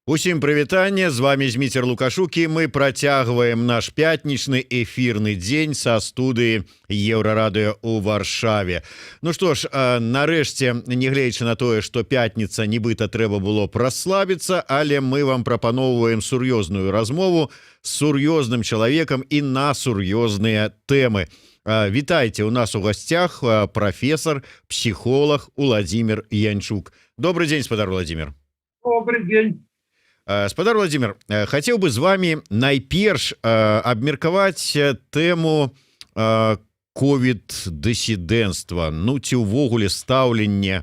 Усім прывітанне, з вами Зміцер Лукашук, і мы працягваем наш пятнічны эфірны дзень са студыі Еўрарадыё ў Варшаве. Ну што ж, нарэшце, нягледзячы на тое, што пятніца нібыта трэба было праслабіцца, але мы вам прапаноўваем сур'ёзную размову з сур'ёзным чалавекам і на сур'ёзныя тэмы. Вітайце, у нас у гасцях прафесор, психолог Владимир Янчук. Добрый день, спадар Владимир. Добрый день. Спадар Владимир, хацеў бы з вами найперш абмеркаваць тэму ковід-дысідэнцтва, ну ці ўвогуле стаўленне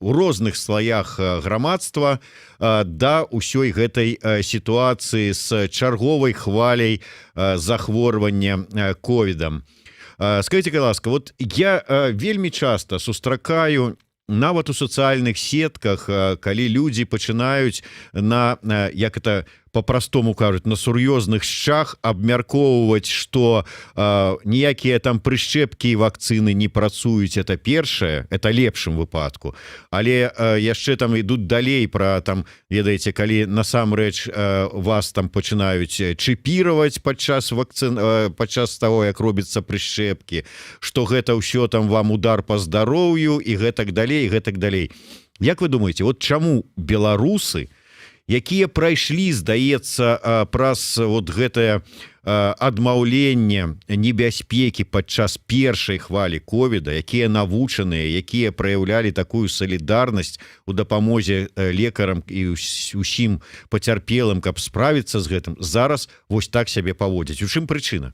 у розных слаях грамадства да ўсёй гэтай сітуацыі з чарговай хваляй захворвання ковідам. Скажите, ласка, вот я вельмі часта сустракаю нават у сацыяльных сетках, калі людзі пачынаюць на, як это по-простому кажуць, на сур'ёзных шчах абмяркоўваць, што ніякія там прышчэпкі і вакцыны не працуюць, это першае, это лепшым выпадку. Але яшчэ там ідуць далей пра там, ведаеце, калі насамрэч вас там пачынаюць чіпіраваць падчас таго, як робіцца прышчэпкі, што гэта ўсё там вам удар па здароўю і гэтак далей, і гэтак далей. Як вы думаеце, вот чаму беларусы, якія прайшлі, здаецца, праз вот гэтае адмаўленне небяспекі падчас першай хвалі ковіда, якія навучаныя, якія праяўлялі такую салідарнасць у дапамозе лекарам і усім пацярпелым, каб справіцца з гэтым, зараз вось так сябе паводзяць. У чым прычына?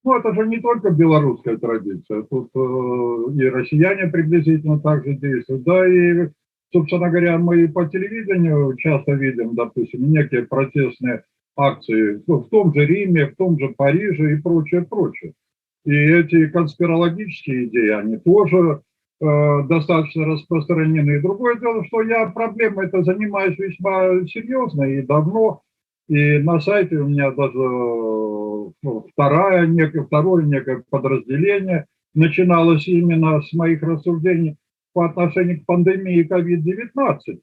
Ну, это же не только белорусская традиция. Тут и россияне приблизительно так же действуют. Да, и, собственно говоря, мы по телевидению часто видим, допустим, некие протестные акции в том же Риме, в том же Париже и прочее, прочее. И эти конспирологические идеи, они тоже достаточно распространены. И другое дело, что я проблемой это занимаюсь весьма серьезно и давно. И на сайте у меня даже второе некое подразделение начиналось именно с моих рассуждений по отношению к пандемии COVID-19.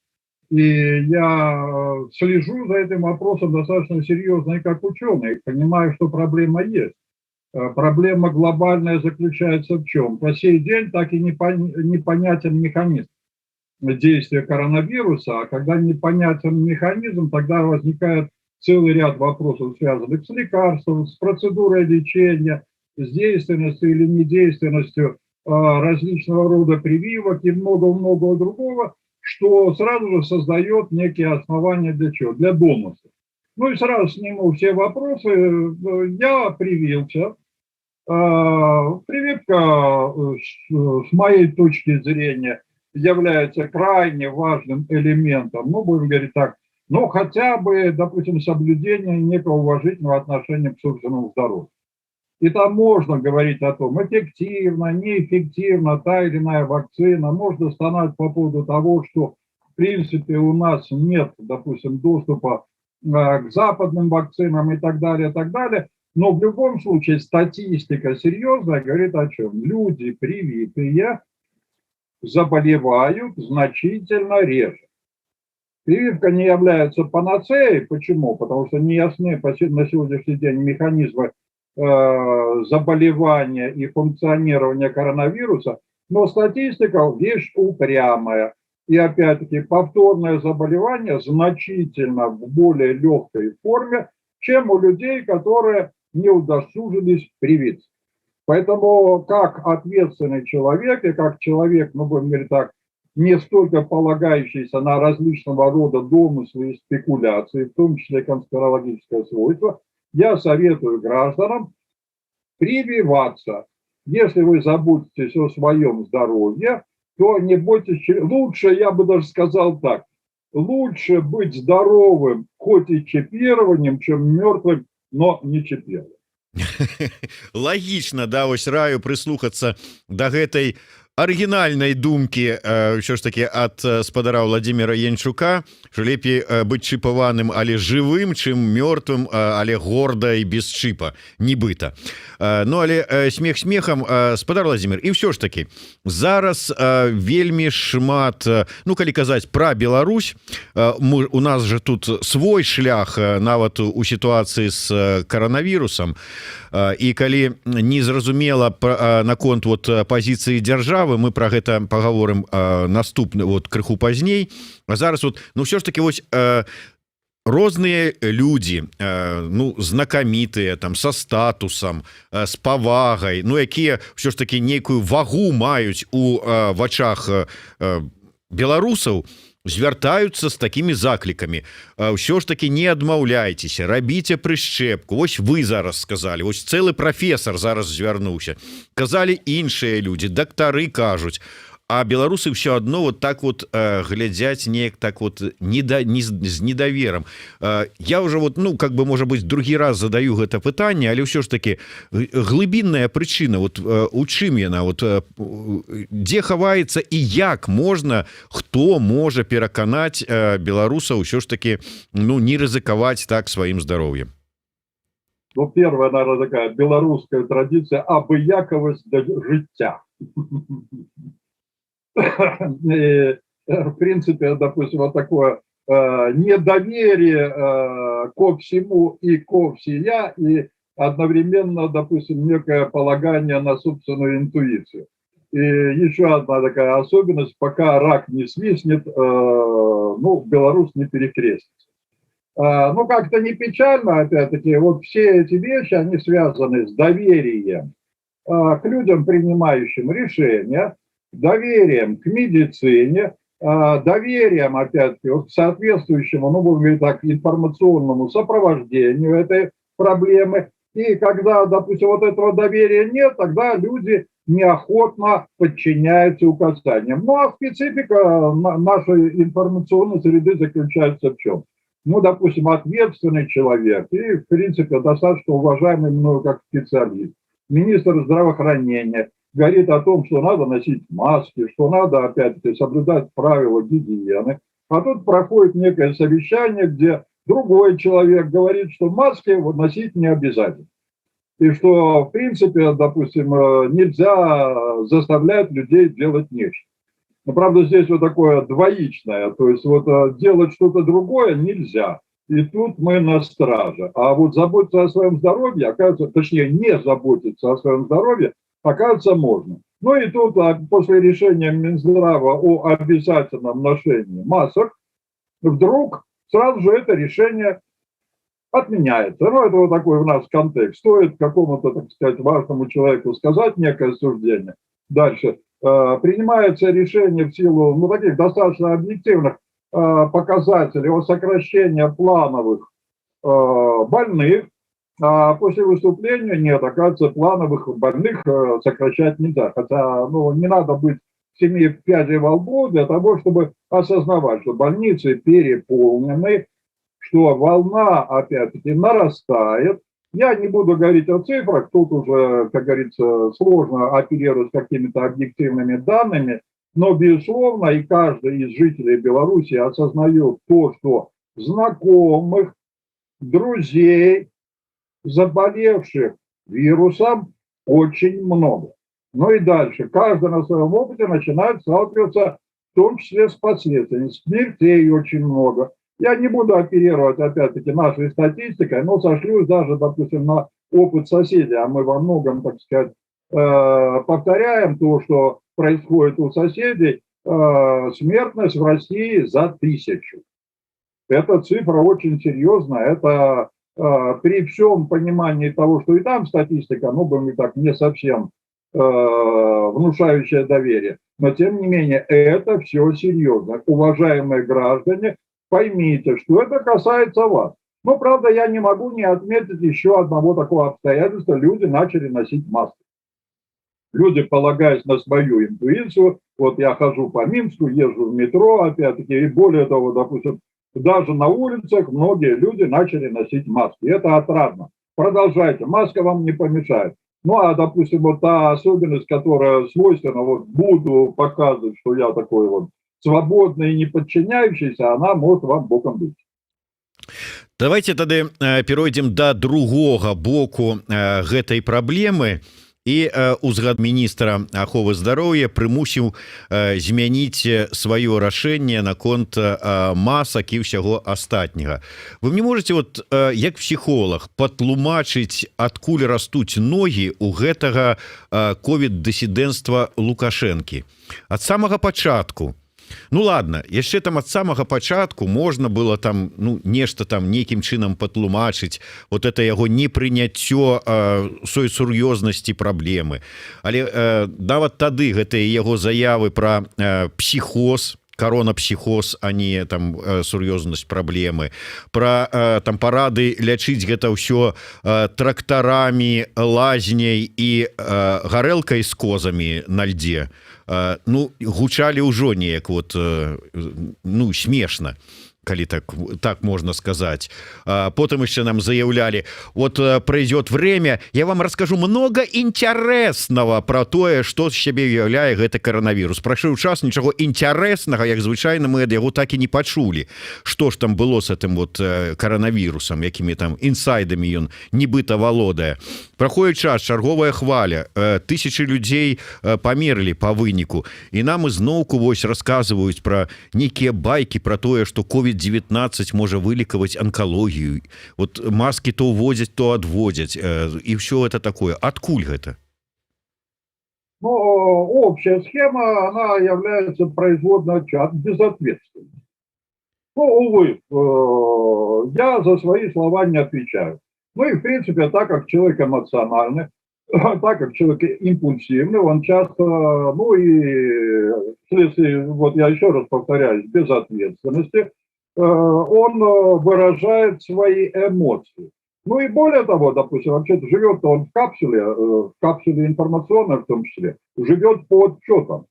И я слежу за этим вопросом достаточно серьезно и как ученый, понимаю, что проблема есть. Проблема глобальная заключается в чем? По сей день так и непонятен механизм действия коронавируса, а когда непонятен механизм, тогда возникает целый ряд вопросов, связанных с лекарством, с процедурой лечения, с действенностью или недейственностью различного рода прививок и много-много другого, что сразу же создает некие основания для чего? Для бонусов. Ну и сразу сниму все вопросы. Я привился. Прививка, с моей точки зрения, является крайне важным элементом, ну, будем говорить так, но хотя бы, допустим, соблюдение некого уважительного отношения к собственному здоровью. И там можно говорить о том, эффективно, неэффективно та или иная вакцина, можно стонать по поводу того, что в принципе у нас нет, допустим, доступа к западным вакцинам и так далее, но в любом случае статистика серьезная говорит о чем? Люди привитые заболевают значительно реже. Прививка не является панацеей. Почему? Потому что не ясны на сегодняшний день механизмы заболевания и функционирования коронавируса, но статистика – вещь упрямая. И опять-таки повторное заболевание значительно в более легкой форме, чем у людей, которые не удосужились привиться. Поэтому как ответственный человек и как человек, ну будем говорить так, не столько полагающийся на различного рода домыслы и спекуляции, в том числе конспирологическое свойство, я советую гражданам прививаться. Если вы заботитесь о своем здоровье, то не бойтесь, лучше, я бы даже сказал так, лучше быть здоровым, хоть и чипированием, чем мертвым, но не чипированным. Лагічна, да, вось раю прыслухацца да гэтай арыгінальнай думкі ўсё ж таки ад спадара Владимира Янчука, що лепей быць чыпаваным, але жывым, чым мёртвым, але горда і без чыпа, нібыта. Ну але смех смехам, спадар Владимир, і ўсё ж таки зараз вельмі шмат, ну калі казаць пра Беларусь, у нас же тут свой шлях нават у сітуацыі з коронавірусам, і калі незразумела наконт вот пазіцыі дзяржавы, мы про гэта паговорым наступны вот крыху пазней. А зараз вот, ну все ж таки вось розныя людзі, ну знакамітыя там со статусам, с павагай, ну якія ўсё ж таки нейкую вагу маюць у вачах беларусаў, звяртаюцца з такімі заклікамі. Ўсё ж таки не адмаўляйцеся, рабіце прышчэпку. Вось вы зараз сказалі, вось цэлы прафесор зараз звярнуўся, казалі іншыя людзі, дактары кажуць, а беларусы все одно вот так вот глядзяць неяк так вот з недаверам. Я уже вот, ну как бы, может быть, другі раз задаю гэта пытанне, але ўсё ж таки глыбінная прычына, вот у чым яна, вот дзе хаваецца і як можна, хто можа пераканаць беларусаў ўсё ж таки, ну не рызыкаваць так сваім здароўем? Ну, первая, наверное, такая белорусская традиция – абыякавасць да жыцця. В принципе, допустим, вот такое недоверие ко всему и ко всея, и одновременно, допустим, некое полагание на собственную интуицию. И еще одна такая особенность: пока рак не свистнет, ну, Беларусь не перекрестится. Ну, как-то не печально, опять-таки, вот все эти вещи, они связаны с доверием к людям, принимающим решения, доверием к медицине, доверием, опять-таки, вот к соответствующему, ну, будем говорить так, информационному сопровождению этой проблемы. И когда, допустим, вот этого доверия нет, тогда люди неохотно подчиняются указаниям. Ну, а специфика нашей информационной среды заключается в чем? Ну, допустим, ответственный человек и, в принципе, достаточно уважаемый мною как специалист, министр здравоохранения, говорит о том, что надо носить маски, что надо, опять-таки, соблюдать правила гигиены. А тут проходит некое совещание, где другой человек говорит, что маски носить не обязательно. И что, в принципе, допустим, нельзя заставлять людей делать нечто. Но, правда, здесь вот такое двоичное, то есть вот делать что-то другое нельзя. И тут мы на страже. А вот заботиться о своем здоровье, оказывается, точнее, не заботиться о своем здоровье, оказывается, можно. Ну и тут после решения Минздрава о обязательном ношении масок, вдруг сразу же это решение отменяется. Ну, это вот такой у нас контекст. Стоит какому-то, так сказать, важному человеку сказать некое суждение. Дальше. Принимается решение в силу, ну, таких достаточно объективных показателей о сокращении плановых больных. А после выступления нет, оказывается, плановых больных сокращать нельзя. Хотя, ну, не надо быть семи пядей во лбу для того, чтобы осознавать, что больницы переполнены, что волна, опять-таки, нарастает. Я не буду говорить о цифрах, тут уже, как говорится, сложно оперировать какими-то объективными данными, но, безусловно, и каждый из жителей Беларуси осознает то, что знакомых, друзей, заболевших вирусом очень много. Ну и дальше. Каждый на своем опыте начинает сталкиваться в том числе с последствиями. Смертей очень много. Я не буду оперировать, опять-таки, нашей статистикой, но сошлюсь даже, допустим, на опыт соседей. А мы во многом, так сказать, повторяем то, что происходит у соседей. Смертность в России за 1000. Эта цифра очень серьезная. Это при всем понимании того, что и там статистика, ну, будем так, не совсем внушающая доверие. Но, тем не менее, это все серьезно. Уважаемые граждане, поймите, что это касается вас. Но, правда, я не могу не отметить еще одного такого обстоятельства. Люди начали носить маски. Люди, полагаясь на свою интуицию, вот я хожу по Минску, езжу в метро, опять-таки, и более того, допустим, даже на улицах многие люди начали носить маски. Это отрадно. Продолжайте, маска вам не помешает. Ну, а, допустим, вот та особенность, которая свойственна, вот буду показывать, что я такой вот свободный и не подчиняющийся, она может вам боком быть. Давайте тады перайдзем да другога боку гэтай праблемы. І ўзгад міністра аховы здароўя прымусіў змяніць сваё рашэнне наконт масак і ўсяго астатняга. Вы мне можете вот як псіхолог патлумачыць, адкуль растуць ногі у гэтага ковід-дысідэнцтва Лукашэнкі ад самага пачатку? Ну ладно, яшчэ там ад самага пачатку можна было там нешта там нейкім чынам патлумачыць вот это яго непрыняццё сур'ёзнасці праблемы, але нават тады гэтыя яго заявы пра псіхоз, коронапсіхоз, а не там сур'ёзнасць праблемы, пра там парады лячыць гэта ўсё трактарамі, лазняй і гарэлкай з козамі на льдзе, ну гучалі ўжо неяк вот ну смешна, калі так можно сказать. Потом еще нам заявляли, вот пройдет время, я вам расскажу много интересного про тое, что з сябе уяўляе гэты коронавірус. Прайшоў час, нічого интереснага, як звычайна мы ад яго так і не пачулі. Что ж там было с этим вот коронавірусом, якімі там інсайдамі ён нібыта валодае. Праходзіць час, чарговая хваля, тысячи людзей памерлі по выніку, і нам ізноўку вось расказваюць про нейкія байкі про тое, что COVID-19 можа вылікаваць онкологію. Вот маски то уводзяць, то адводзяць, і все это такое. Адкуль гэта? Ну, общая схема, она является производной от безответственности. Ну, увы, я за свои слова не отвечаю. Ну и, в принципе, так как человек эмоциональный, так как человек импульсивный, он часто, ну и вследствие, вот я еще раз повторяюсь, безответственности, он выражает свои эмоции. Ну и более того, допустим, вообще-то живет он в капсуле информационной в том числе, живет по отчетам.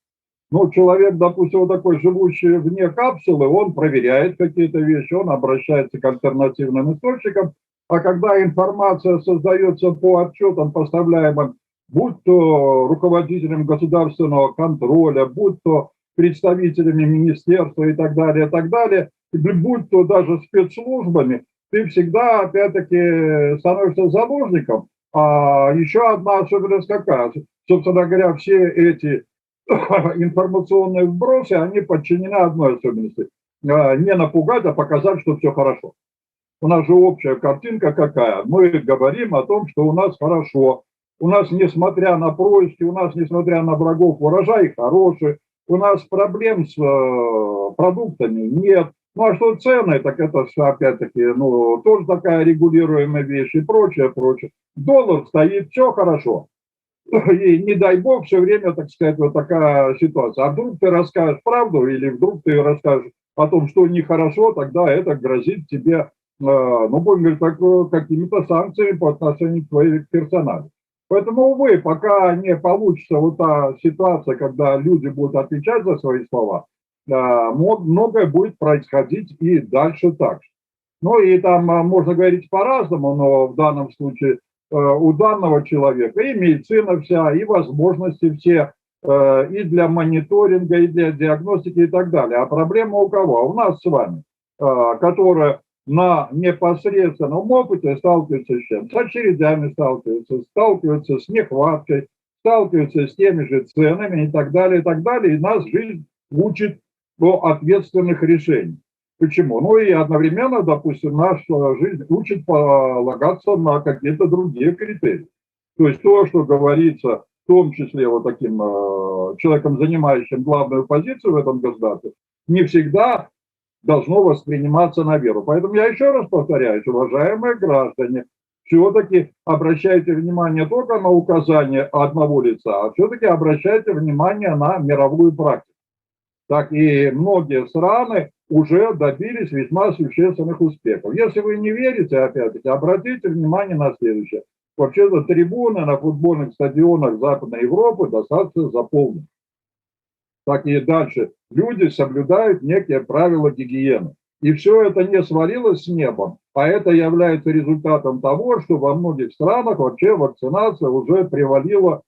Ну, человек, допустим, вот такой, живущий вне капсулы, он проверяет какие-то вещи, он обращается к альтернативным источникам, а когда информация создается по отчетам, поставляемым будь то руководителем государственного контроля, будь то представителями министерства и так далее, будь то даже спецслужбами, ты всегда, опять-таки, становишься заложником. А еще одна особенность какая? Собственно говоря, все эти информационные вбросы, они подчинены одной особенности. Не напугать, а показать, что все хорошо. У нас же общая картинка какая? Мы говорим о том, что у нас хорошо. У нас, несмотря на происки, у нас, несмотря на врагов, урожай хороший. У нас проблем с продуктами нет. Ну а что цены, так это опять-таки, ну, тоже такая регулируемая вещь и прочее. Доллар стоит, все хорошо. И не дай бог, все время, так сказать, вот такая ситуация. А вдруг ты расскажешь правду или вдруг ты расскажешь о том, что нехорошо, тогда это грозит тебе, ну, будем говорить, какими-то санкциями по отношению к твоей персонале. Поэтому, увы, пока не получится вот та ситуация, когда люди будут отвечать за свои слова, многое будет происходить и дальше так же. Ну и там можно говорить по-разному, но в данном случае у данного человека и медицина вся, и возможности все, и для мониторинга, и для диагностики и так далее. А проблема у кого? У нас с вами, которая на непосредственном опыте сталкиваются с чем? С очередями сталкиваются с нехваткой, сталкиваются с теми же ценами и так далее, и так далее. И нас жизнь учит до ответственных решений. Почему? Ну и одновременно, допустим, наша жизнь учит полагаться на какие-то другие критерии. То есть то, что говорится, в том числе вот таким человеком, занимающим главную позицию в этом государстве, не всегда должно восприниматься на веру. Поэтому я еще раз повторяюсь, уважаемые граждане, все-таки обращайте внимание только на указания одного лица, а все-таки обращайте внимание на мировую практику. Так и многие страны уже добились весьма существенных успехов. Если вы не верите, опять-таки, обратите внимание на следующее. Вообще-то трибуны на футбольных стадионах Западной Европы достаточно заполнены. Так и дальше. Люди соблюдают некие правила гигиены. И все это не свалилось с неба, а это является результатом того, что во многих странах вообще вакцинация уже перевалила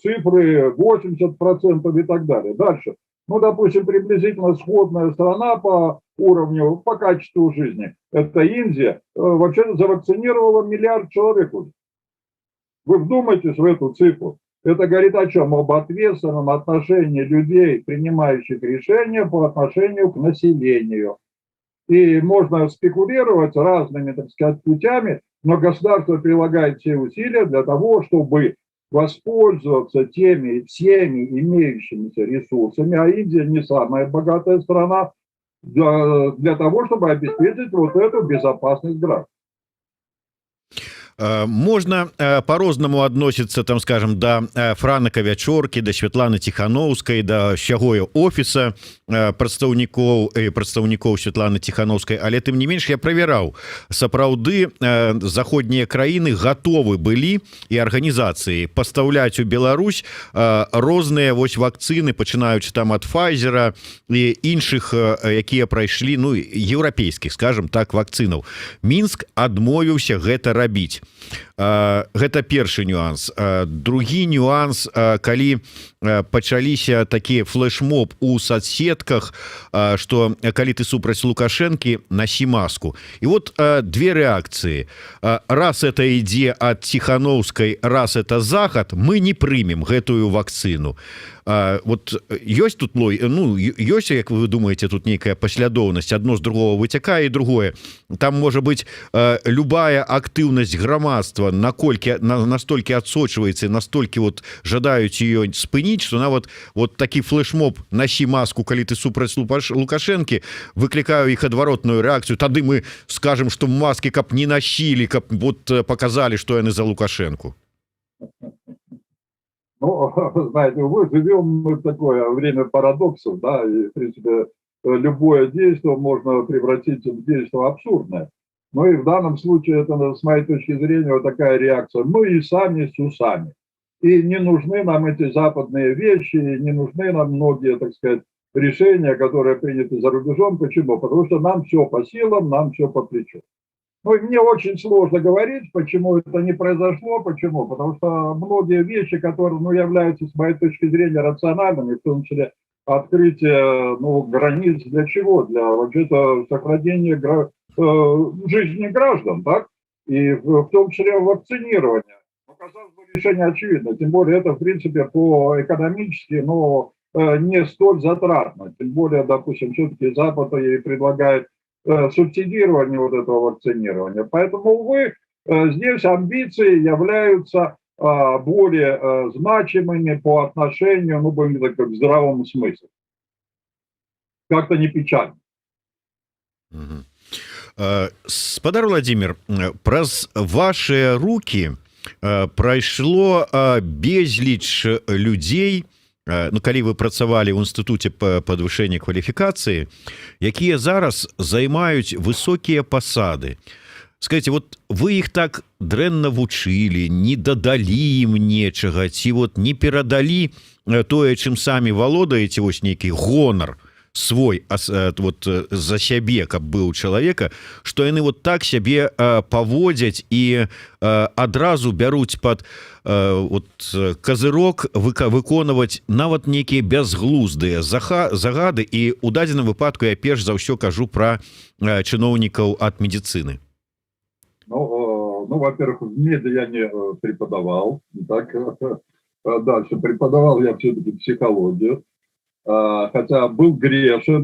цифры 80% и так далее. Дальше. Ну, допустим, приблизительно сходная страна по уровню, по качеству жизни, это Индия, вообще завакцинировала миллиард человек уже. Вы вдумайтесь в эту цифру. Это говорит о чем? Об ответственном отношении людей, принимающих решения по отношению к населению. И можно спекулировать разными, так сказать, путями, но государство прилагает все усилия для того, чтобы воспользоваться теми всеми имеющимися ресурсами, а Индия не самая богатая страна, для того, чтобы обеспечить вот эту безопасность граждан. Можна по-рознаму адносіцца там, скажем, да Франака Вячоркі, да Святланы Ціханаўскай, да ўсяго офіса прадстаўнікоў Святланы Ціханаўскай, але тым не менш я правяраў, сапраўды заходнія краіны гатовы былі і арганізацыі пастаўляць у Беларусь розныя вось вакцыны, пачынаючы там ад Pfizer і іншых, якія прайшлі, ну, еўрапейскіх, скажем так, вакцынаў. Мінск адмовіўся гэта рабіць. Гэта першы нюанс. Другі нюанс, калі пачаліся такія флешмоб у соцсетках, што калі ты супраць Лукашэнкі, насі маску. І вот две рэакцыі. Раз это ідзе ад Ціханаўскай, раз это захад, мы не прымем гэтую вакцыну. Вот ёсць тут ну, ёсць, як вы думаеце, тут нейкая паслядоўнасць, адно з другого выцякае, і другое. Там можа быць любая актыўнасць грамадства настолькі адсочваецца, настолькі вот жадаюць ее спыніць, што нават вот такі флешмоб «насі маску, калі ты супраць Лукашэнкі» выклікаю іх адваротную рэакцыю. Тады мы скажем, што маски каб не насілі, каб вот показалі, што яны за Лукашэнку. Ну, знаете, мы живем в такое время парадоксов, да, и, в принципе, любое действие можно превратить в действие абсурдное. Ну и в данном случае это, с моей точки зрения, вот такая реакция. Мы и сами с усами. И не нужны нам эти западные вещи, не нужны нам многие, так сказать, решения, которые приняты за рубежом. Почему? Потому что нам все по силам, нам все по плечу. Ну, и мне очень сложно говорить, почему это не произошло. Почему? Потому что многие вещи, которые, ну, являются, с моей точки зрения, рациональными, в том числе открытие, ну, границ для чего? Для вообще-то сохранения жизни граждан, так? И в том числе вакцинирования. Ну, казалось бы, решение очевидно. Тем более это, в принципе, по экономически, но не столь затратно. Тем более, допустим, все-таки Запад и предлагает субсидирование вот этого вакцинирования. Поэтому, увы, здесь амбиции являются более значимыми по отношению, ну, будем так, к здравому смыслу. Как-то не печально. Спадар Владимир, праз ваши руки прайшло безліч людзей, ну, калі вы працавалі ў інстытуце па падвышэння кваліфікацыі, якія зараз займаюць высокія пасады. Скажите, вот вы іх так дрэнна вучылі, не дадалі ім нечага, ці вот не перадалі тое, чым самі валодаеце, вось нейкі гонар свой вот за сябе, каб быў чалавека, што яны вот так сябе паводзяць і адразу бяруць пад вот казырок выконваць нават нейкія бязглуздыя загады. І у дадзеным выпадку я перш за ўсё кажу пра чыноўнікаў ад медицины. Ну, во-первых, в меди я не преподавал. Так, дальше преподавал я все-таки психологию. Хотя был грешен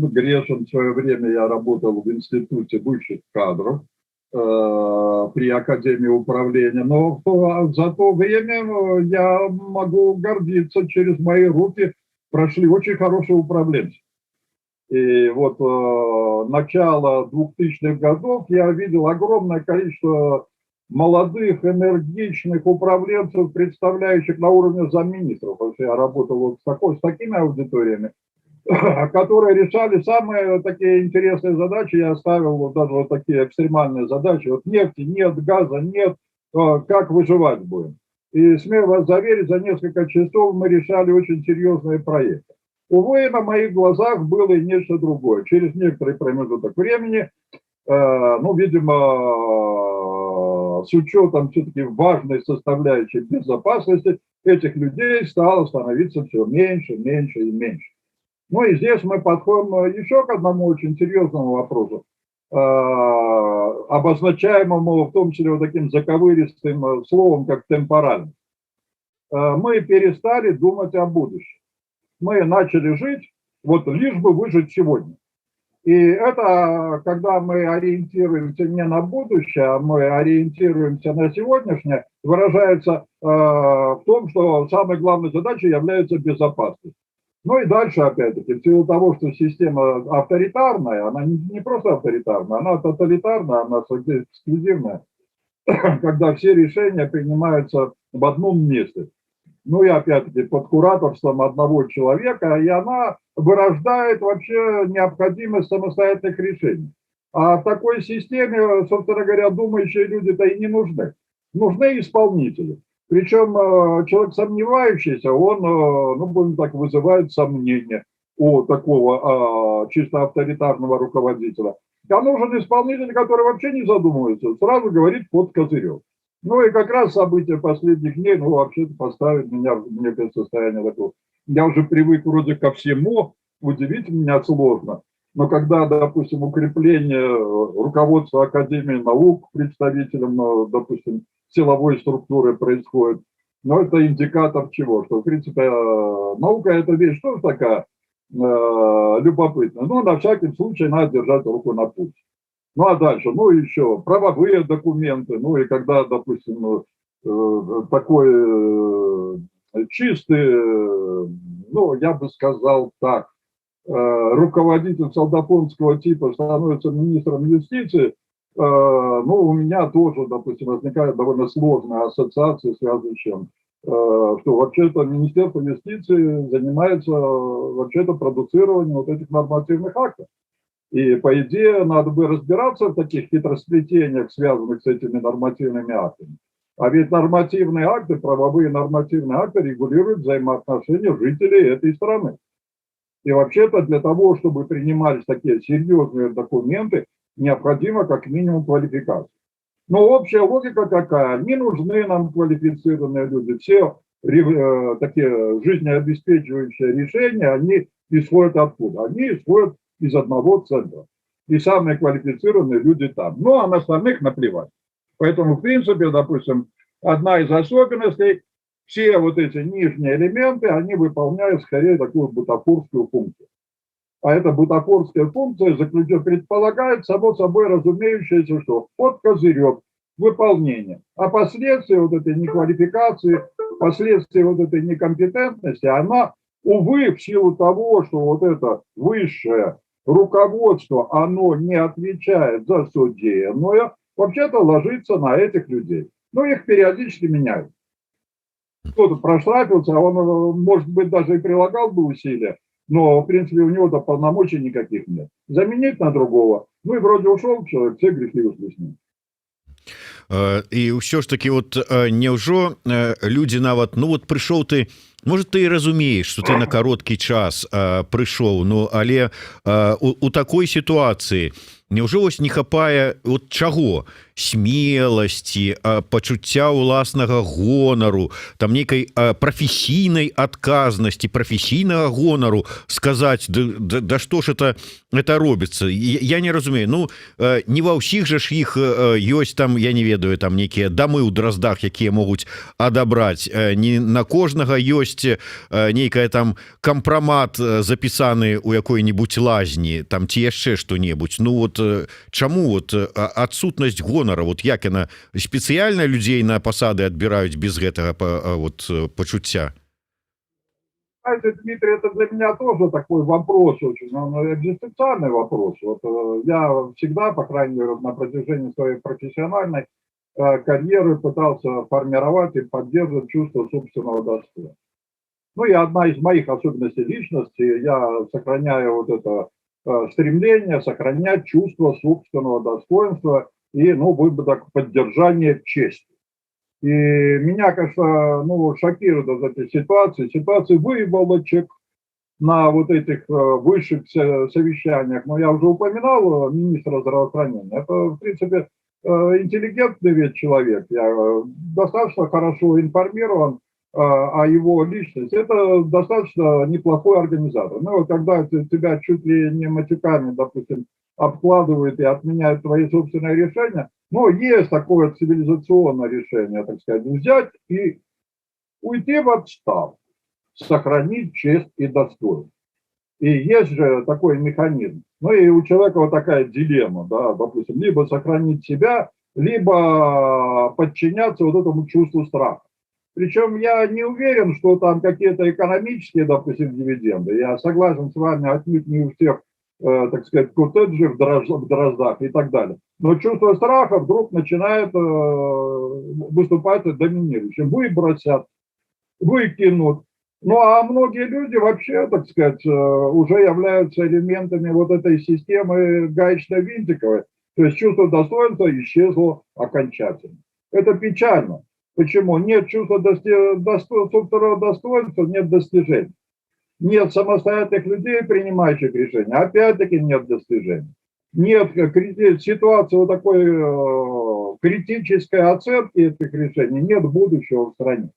в свое время я работал в институте высших кадров при Академии управления, но за то время я могу гордиться, через мои руки прошли очень хорошие управленцы. И вот начало 2000-х годов я видел огромное количество молодых, энергичных управленцев, представляющих на уровне замминистров. Потому что я работал вот с такими аудиториями, которые решали самые такие интересные задачи. Я ставил вот даже вот такие экстремальные задачи. Вот нефти нет, газа нет, как выживать будем? И смею вас заверить, за несколько часов мы решали очень серьезные проекты. Увы, на моих глазах было и нечто другое. Через некоторый промежуток времени, ну, видимо, с учетом все-таки важной составляющей безопасности, этих людей стало становиться все меньше, меньше и меньше. Ну и здесь мы подходим еще к одному очень серьезному вопросу, обозначаемому в том числе вот таким заковыристым словом, как темпоральность. Мы перестали думать о будущем. Мы начали жить, вот лишь бы выжить сегодня. И это, когда мы ориентируемся не на будущее, а мы ориентируемся на сегодняшнее, выражается в том, что самой главной задачей является безопасность. Ну и дальше, опять-таки, в силу того, что система авторитарная, она не просто авторитарная, она тоталитарная, она эксклюзивная, когда все решения принимаются в одном месте. Ну и опять-таки под кураторством одного человека, и она вырождает вообще необходимость самостоятельных решений. А в такой системе, собственно говоря, думающие люди-то и не нужны. Нужны исполнители. Причем человек сомневающийся, он, ну, будем так, вызывает сомнения у такого чисто авторитарного руководителя. А нужен исполнитель, который вообще не задумывается, сразу говорит под козырек. Ну и как раз события последних дней, ну, вообще-то поставят меня в некое состояние такого. Я уже привык вроде ко всему, удивить меня сложно. Но когда, допустим, укрепление руководства Академии наук представителям, допустим, силовой структуры происходит, но это индикатор чего? Что, в принципе, наука – это вещь тоже такая любопытная. Но на всякий случай надо держать руку на пульсе. Ну а дальше, ну еще правовые документы, ну и когда, допустим, такой чистый, ну я бы сказал так, руководитель солдафонского типа становится министром юстиции, ну у меня тоже, допустим, возникает довольно сложная ассоциация, связанная с чем, что вообще-то Министерство юстиции занимается вообще-то продуцированием вот этих нормативных актов. И, по идее, надо бы разбираться в таких хитросплетениях, связанных с этими нормативными актами. А ведь нормативные акты, правовые нормативные акты регулируют взаимоотношения жителей этой страны. И вообще-то для того, чтобы принимались такие серьезные документы, необходима как минимум квалификация. Но общая логика какая? Не нужны нам квалифицированные люди. Все такие жизнеобеспечивающие решения, они исходят откуда? Они исходят из одного центра. И самые квалифицированные люди там. Ну, а на остальных наплевать. Поэтому, в принципе, допустим, одна из особенностей, все вот эти нижние элементы, они выполняют скорее такую бутафорскую функцию. А эта бутафорская функция предполагает, само собой разумеющееся, что под козырек, выполнение. А последствия вот этой неквалификации, последствия вот этой некомпетентности, она, увы, в силу того, что вот это высшее руководство, оно не отвечает за содеянное, вообще-то ложится на этих людей. Но их периодически меняют. Кто-то проштрафился, он, может быть, даже и прилагал бы усилия, но, в принципе, у него-то полномочий никаких нет. Заменить на другого. Ну и вроде ушел человек, все грехи ушли с ним. І ўсё ж таки вот няўжо людзі нават, ну вот прыйшоў ты, может ты і разумееш, что ты на кароткі час прыйшоў, ну але у такой сітуацыі няўжо вось не хапае вот чаго? Смеласці, пачуцця ўласнага гонару, там нейкай прафесійнай адказнасці, прафесійнага гонару сказаць, да што ж это робіцца? Я не разумею. Ну не ва ўсіх жа ж іх ёсць там, я не ведаю, там нейкія дамы ў драздах, якія могуць адабраць. Не на кожнага ёсць нейкая там кампрамат запісаны ў якой-небудзь лазні, там ці яшчэ што-небудзь. Ну вот чаму вот адсутнасць гонару? Вот як яна спецыяльна людзей на пасады адбіраюць без гэтага вот пачуцця? Знаете, Дмитрий, это для меня тоже такой вопрос очень, экзистенциальный вопрос. Вот я всегда, по крайней мере, на протяжении своей профессиональной карьеры пытался формировать и поддерживать чувство собственного достоинства. Ну и одна из моих особенностей личности, я сохраняю вот это стремление сохранять чувство собственного достоинства и, ну, будет бы так, поддержание чести. И меня, конечно, ну, шокирует вот эти ситуации выволочек, на вот этих высших совещаниях, но я уже упоминал министра здравоохранения, это, в принципе, интеллигентный ведь человек, я достаточно хорошо информирован о его личности, это достаточно неплохой организатор. Но вот когда тебя чуть ли не матюками, допустим, обкладывают и отменяют твои собственные решения, но есть такое цивилизационное решение, так сказать, взять и уйти в отставку, сохранить честь и достоинство. И есть же такой механизм. Ну и у человека вот такая дилемма, да, допустим, либо сохранить себя, либо подчиняться вот этому чувству страха. Причем я не уверен, что там какие-то экономические, допустим, дивиденды. Я согласен с вами, отнюдь не у всех, так сказать, коттеджи в Дроздах и так далее. Но чувство страха вдруг начинает выступать доминирующим. Выбросят, выкинут. Ну, а многие люди вообще, так сказать, уже являются элементами вот этой системы гаечно-винтиковой. То есть чувство достоинства исчезло окончательно. Это печально. Почему? Нет чувства собственного достоинства, нет достижений. Нет самостоятельных людей, принимающих решения. Опять-таки нет достижений. Нет ситуации вот такой критической оценки этих решений, нет будущего в стране.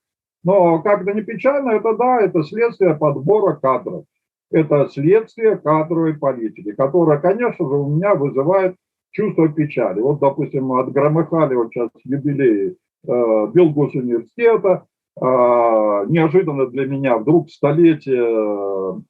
Но как-то не печально, это да, это следствие подбора кадров. Это следствие кадровой политики, которая, конечно же, у меня вызывает чувство печали. Вот, допустим, отгромыхали вот сейчас юбилей Белгосуниверситета, неожиданно для меня вдруг столетие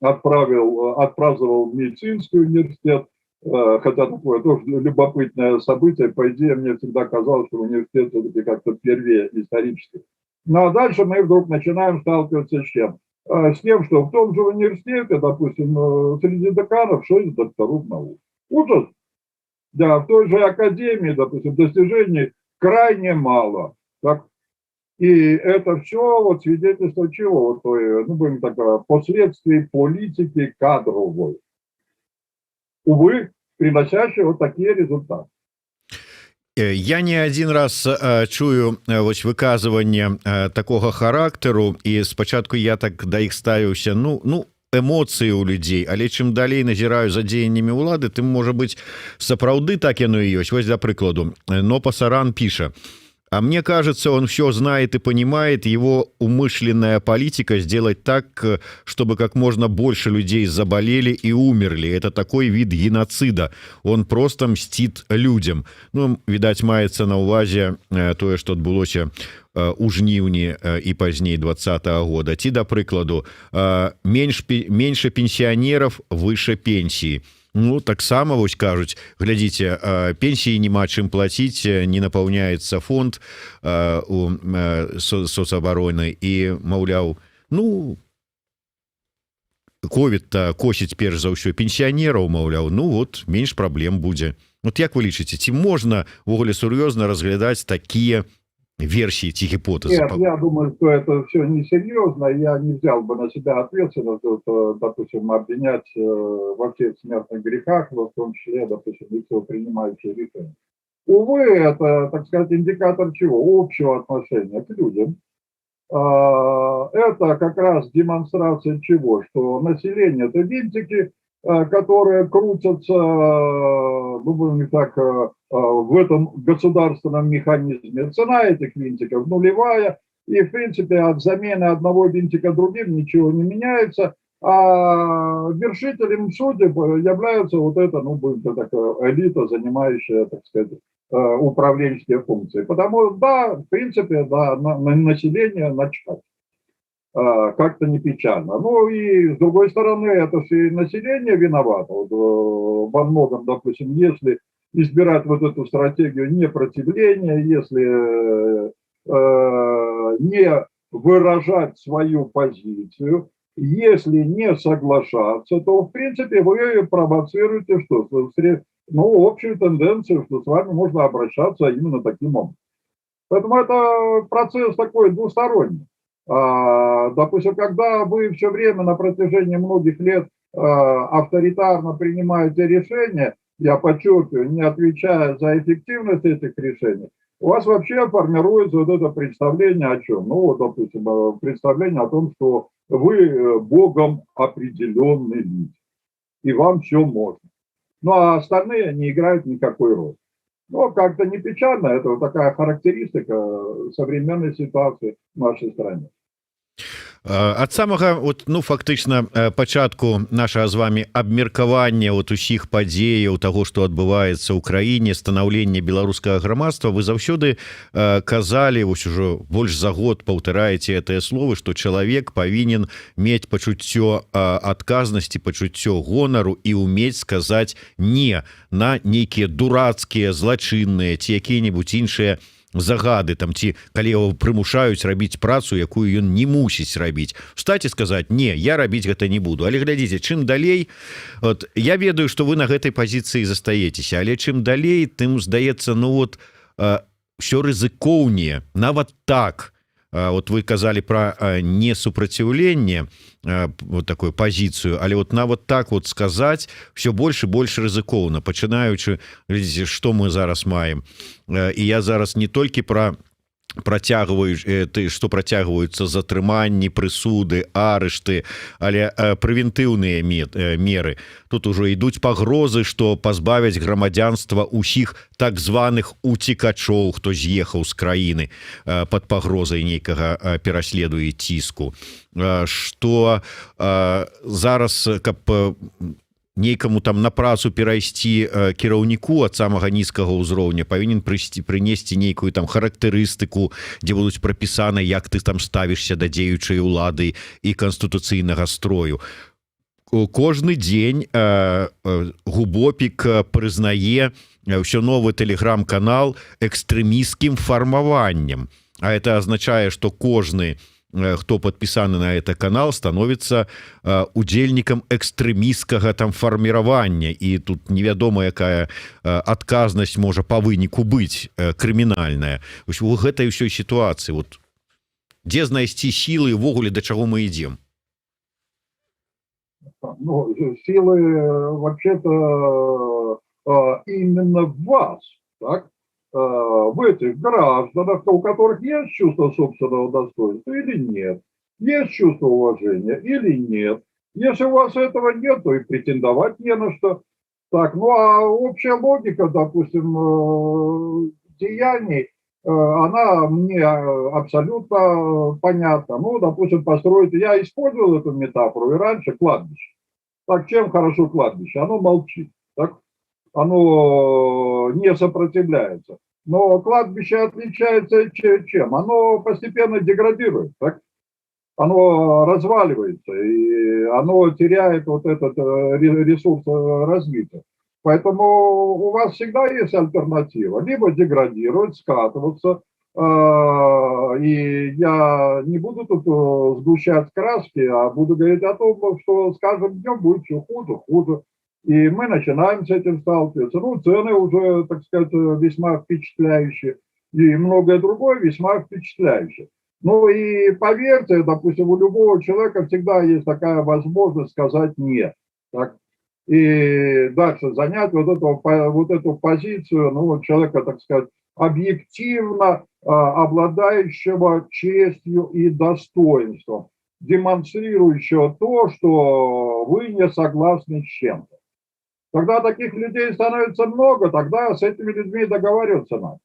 отпраздновал медицинский университет, хотя такое тоже любопытное событие. По идее, мне всегда казалось, что университет все-таки как-то первее исторически. Ну а дальше мы вдруг начинаем сталкиваться с чем? С тем, что в том же университете, допустим, среди деканов 6 докторов наук. Ужас! Да, в той же академии, допустим, достижений крайне мало. Так? И это все вот свидетельство чего? Вот, ну, будем так, последствий политики кадровой. Увы, приносящие вот такие результаты. Я не один раз чую вось выказыванне такога характару, і спачатку я так да іх ставіўся, ну эмоцыі ў людзей, але чым далей назіраю за дзеяннямі ўлады, тым можа быць сапраўды так яно і ёсць. Вось для прыкладу, но Пасаран піша: а мне кажется, он все знает и понимает, его умышленная политика сделать так, чтобы как можно больше людей заболели и умерли. Это такой вид геноцида. Он просто мстит людям. Ну, видать, маецца на ўвазе тое, што адбылося у жніўні і пазней 20-го года. Ці, да прыкладу, меньше пенсионеров, выше пенсии. Ну, таксама, вось кажуць, глядзіце, пенсіі няма чым плаціць, не напаўняецца фонд у соцабароны і, маўляў, ну, ковід-то косіць перш за ўсё пенсіянераў, маўляў, ну вот, менш праблем будзе. Вот як вы лічыце, ці можна ввогуле сур'ёзна разглядаць такія версии, эти гипотезы? Нет, я думаю, что это все несерьезно. Я не взял бы на себя ответственность, допустим, обвинять во всех смертных грехах, в том числе, допустим, лицо, принимающее решение. Увы, это, так сказать, индикатор чего? Общего отношения к людям. Это как раз демонстрация чего? Что население – это винтики, которые крутятся, ну, будем так, в этом государственном механизме. Цена этих винтиков нулевая, и, в принципе, от замены одного винтика другим ничего не меняется, а вершителем судеб является вот эта, ну, будем так, элита, занимающая, так сказать, управленческие функции. Потому, да, в принципе, да, на население начать. Как-то не печально. Ну и с другой стороны, это же и население виновато. Вот, во многом, допустим, если избирать вот эту стратегию непротивления, если не выражать свою позицию, если не соглашаться, то, в принципе, вы провоцируете что? Ну, общую тенденцию, что с вами можно обращаться именно таким образом. Поэтому это процесс такой двусторонний. Допустим, когда вы все время на протяжении многих лет авторитарно принимаете решения, я подчеркиваю, не отвечая за эффективность этих решений, у вас вообще формируется вот это представление о чем? Ну, вот, допустим, представление о том, что вы Богом определенный люди, и вам все можно. Ну, а остальные не играют никакой роли. Но как-то не печально, это вот такая характеристика современной ситуации в нашей стране. Ад самага от ну фактычна пачатку нашага з вами абмеркавання от усіх падзеяў таго што адбываецца ў краіне станаўлення беларускага грамадства вы заўсёды казалі вось ужо больш за год паўтараеце гэтыя словы што чалавек павінен мець пачуццё адказнасці пачуццё гонару і ўмець сказаць не на нейкія дурацкія злачынныя ці якія-небудзь іншыя загады там ці калі его прымушаюць рабіць працу якую ён не мусіць рабіць встаць і сказаць не я рабіць гэта не буду але глядзіце чым далей вот я ведаю что вы на гэтай пазіцыі застаецеся але чым далей тым здаецца ну вот все рызыкоўнее нават так вот вы казалі про несупраціўленне вот такую позицию але вот нават так вот сказать все больше и больше рызыкоўна пачынаючы что мы зараз маем і я зараз не толькі про працягваюць ты што працягваюцца затрыманні прысуды арышты але прэвентыўныя меры тут ужо ідуць пагрозы што пазбавяць грамадзянства усіх так званых уцікачоў хто з'ехаў з краіны под пагрозай нейкага пераследу і ціску што зараз каб нейкаму там на працу перайсці кіраўніку ад самага нізкага ўзроўня павінен прынесці нейкую там характарыстыку дзе будуць прапісаны як ты там ставішся да дзеючай улады і канстытуцыйнага строю кожны дзень Губопік прызнае ўсё новы тэлеграм-канал экстрэмісцкім фармаваннем а это азначае што кожны хто подпісаны на это канал становится удзельнікам экстрэмісцкага там фарміравання і тут невядома якая адказнасць можа па выніку быць крымінальная у гэтай ўсёй сітуацыі вот дзе знайсці сілы ўвогуле да чаго мы ідзем ну, силы вообще-то именно в вас так в этих гражданах, у которых есть чувство собственного достоинства или нет, есть чувство уважения или нет. Если у вас этого нет, то и претендовать не на что. Так, ну а общая логика, допустим, деяний, она мне абсолютно понятна. Ну, допустим, построить, я использовал эту метафору и раньше кладбище. Так, чем хорошо кладбище? Оно молчит, так? Оно не сопротивляется. Но кладбище отличается чем? Оно постепенно деградирует, так? Оно разваливается, и оно теряет вот этот ресурс развития. Поэтому у вас всегда есть альтернатива. Либо деградировать, скатываться. И я не буду тут сгущать краски, а буду говорить о том, что с каждым днем будет все хуже, хуже. И мы начинаем с этим сталкиваться. Ну, цены уже, так сказать, весьма впечатляющие. И многое другое весьма впечатляющее. Ну и поверьте, допустим, у любого человека всегда есть такая возможность сказать «нет». Так? И дальше занять вот эту позицию, ну, человека, так сказать, объективно обладающего честью и достоинством, демонстрирующего то, что вы не согласны с чем-то. Когда таких людей становится много, тогда с этими людьми договариваться надо.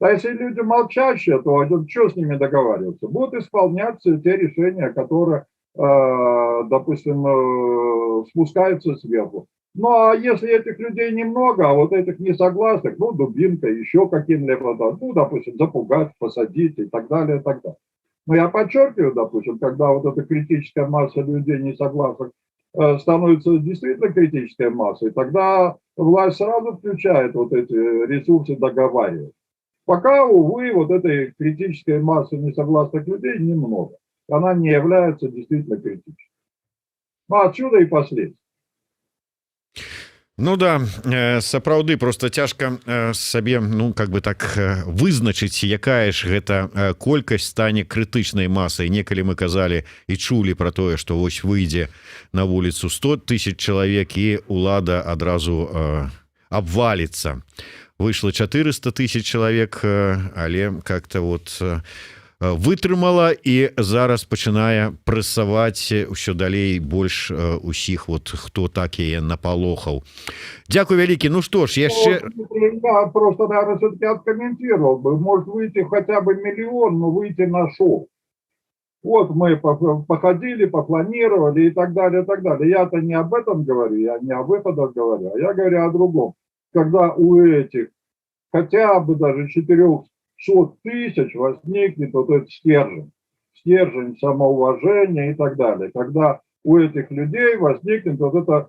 А если люди молчащие, то что с ними договариваться? Будут исполняться те решения, которые, допустим, спускаются сверху. Ну, а если этих людей немного, а вот этих несогласных, ну, дубинкой, еще каким-либо, ну, допустим, запугать, посадить и так далее, и так далее. Но я подчеркиваю, допустим, когда вот эта критическая масса людей несогласных становится действительно критической массой, тогда власть сразу включает вот эти ресурсы договаривать. Пока, увы, вот этой критической массы несогласных людей немного. Она не является действительно критической. Ну, отсюда и последствия. Ну да, сапраўды просто цяжка сабе ну как бы так вызначыць якая ж гэта колькасць стане крытычнай масай. Некалі мы казалі і чулі про тое што вось выйдзе на вуліцу 100 000 чалавек і улада адразу абваліцца. Выйшло 400 000 чалавек, але как-то вот вытрымала і зараз пачынае прэсаваць ўсё далей больш усіх вот хто так яе напалохаў. Дзякуй вялікі. Ну што ж, яшчэ Я просто, наверное, все-таки откомментировал бы. Может выйти хотя бы миллион, но выйти на шоу. Вот мы походили, попланировали и так далее, и так далее. Я-то не об этом говорю, я не о выходах говорю, а я говорю о другом. Когда у этих хотя бы даже 400 тысяч возникнет вот этот стержень самоуважения и так далее. Когда у этих людей возникнет вот это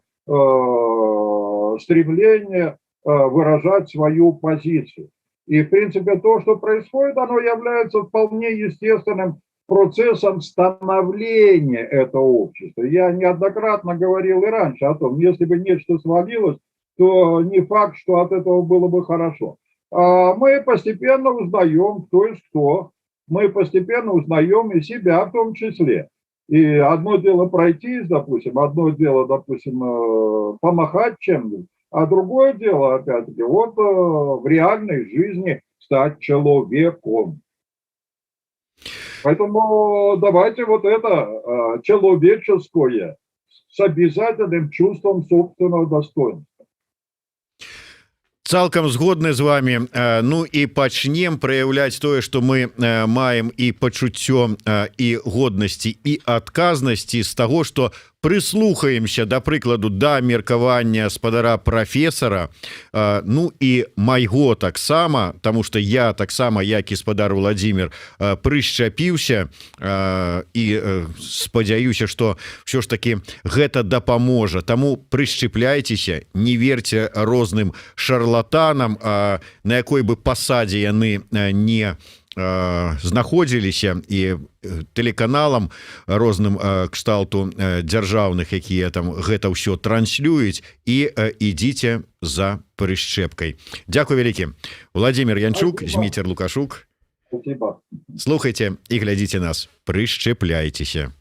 стремление выражать свою позицию. И, в принципе, то, что происходит, оно является вполне естественным процессом становления этого общества. Я неоднократно говорил и раньше о том, если бы нечто свалилось, то не факт, что от этого было бы хорошо. Мы постепенно узнаем, кто есть кто. Мы постепенно узнаем и себя в том числе. И одно дело пройтись, допустим, одно дело, допустим, помахать чем-нибудь, а другое дело, опять-таки, вот в реальной жизни стать человеком. Поэтому давайте вот это человеческое с обязательным чувством собственного достоинства. Цалкам згодны з вами. Ну і пачнем праяўляць тое, што мы маем і пачуццё і годнасці і адказнасці з таго, што прыслухаемся, да прыкладу, да меркавання спадара прафесара, ну і майго таксама, таму што я таксама, як і спадар Владзімір, прышчапіўся і спадзяюся, што ўсё ж таки гэта дапаможа. Таму прышчыпляйцеся, не верьце розным шарлатанам, на якой бы пасадзе яны не знаходзіліся, і тэлеканалам розным кшталту дзяржаўных, якія там гэта ўсё транслююць, і ідзіце за прышчэпкай. Дзякуй вялікі. Владимир Янчук, Зміцер Лукашук. Спасибо. Слухайте і глядзіце нас. Прышчэпляйцеся.